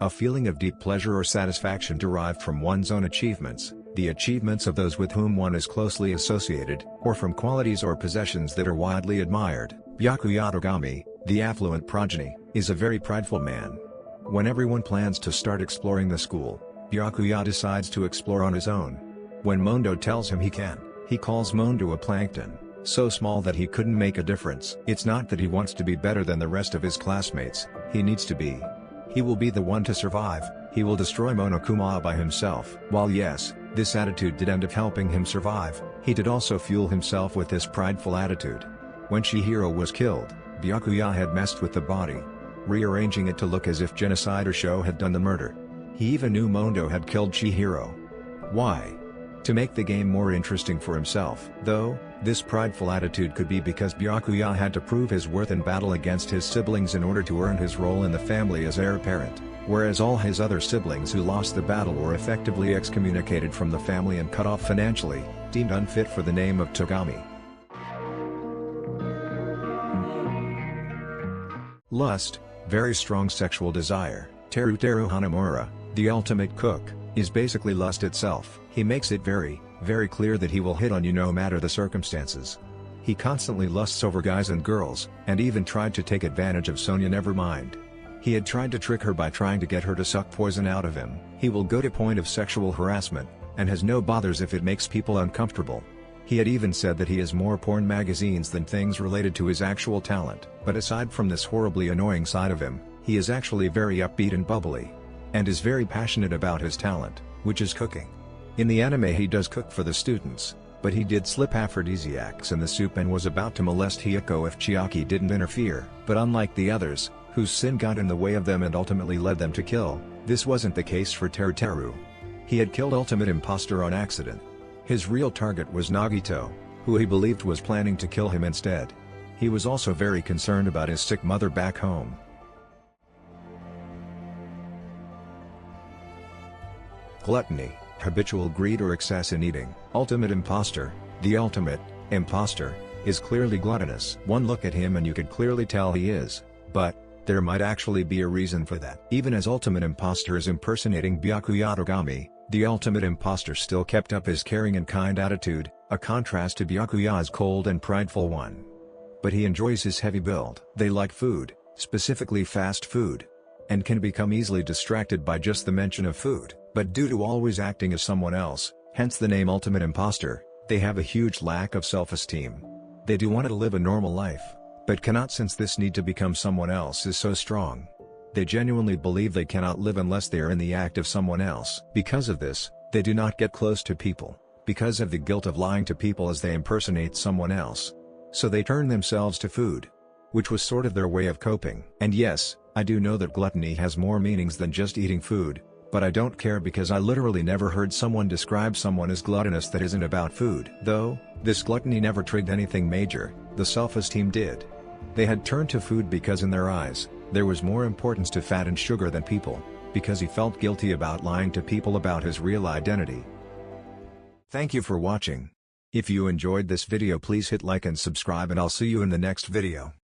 A feeling of deep pleasure or satisfaction derived from one's own achievements, the achievements of those with whom one is closely associated, or from qualities or possessions that are widely admired. Byakuya Togami, the affluent progeny, is a very prideful man. When everyone plans to start exploring the school, Byakuya decides to explore on his own. When Mondo tells him he can, he calls Mondo a plankton, so small that he couldn't make a difference. It's not that he wants to be better than the rest of his classmates, he needs to be. He will be the one to survive, he will destroy Monokuma by himself. While yes, this attitude did end up helping him survive, he did also fuel himself with this prideful attitude. When Chihiro was killed, Byakuya had messed with the body, rearranging it to look as if genocide or Sho had done the murder. He even knew Mondo had killed Chihiro. Why? To make the game more interesting for himself. Though, this prideful attitude could be because Byakuya had to prove his worth in battle against his siblings in order to earn his role in the family as heir apparent, whereas all his other siblings who lost the battle were effectively excommunicated from the family and cut off financially, deemed unfit for the name of Togami. Lust, very strong sexual desire. Teruteru Hanamura, the ultimate cook, is basically lust itself. He makes it very, very clear that he will hit on you no matter the circumstances. He constantly lusts over guys and girls, and even tried to take advantage of Sonia Nevermind. He had tried to trick her by trying to get her to suck poison out of him. He will go to point of sexual harassment, and has no bothers if it makes people uncomfortable. He had even said that he has more porn magazines than things related to his actual talent. But aside from this horribly annoying side of him, he is actually very upbeat and bubbly. And is very passionate about his talent, which is cooking. In the anime he does cook for the students, but he did slip aphrodisiacs in the soup and was about to molest Hiyoko if Chiaki didn't interfere. But unlike the others, whose sin got in the way of them and ultimately led them to kill, this wasn't the case for Teruteru. He had killed Ultimate Imposter on accident. His real target was Nagito, who he believed was planning to kill him instead. He was also very concerned about his sick mother back home. Gluttony, habitual greed or excess in eating. Ultimate Imposter, the ultimate imposter, is clearly gluttonous. One look at him and you could clearly tell he is, but there might actually be a reason for that. Even as Ultimate Imposter is impersonating Byakuya Togami, the Ultimate Imposter still kept up his caring and kind attitude, a contrast to Byakuya's cold and prideful one. But he enjoys his heavy build. They like food, specifically fast food, and can become easily distracted by just the mention of food. But due to always acting as someone else, hence the name Ultimate Imposter, they have a huge lack of self-esteem. They do want to live a normal life, but cannot since this need to become someone else is so strong. They genuinely believe they cannot live unless they are in the act of someone else. Because of this, they do not get close to people, because of the guilt of lying to people as they impersonate someone else. So they turn themselves to food, which was sort of their way of coping. And yes, I do know that gluttony has more meanings than just eating food, but I don't care because I literally never heard someone describe someone as gluttonous that isn't about food. Though, this gluttony never triggered anything major, the self-esteem did. They had turned to food because in their eyes, there was more importance to fat and sugar than people, because he felt guilty about lying to people about his real identity. Thank you for watching. If you enjoyed this video please hit like and subscribe and I'll see you in the next video.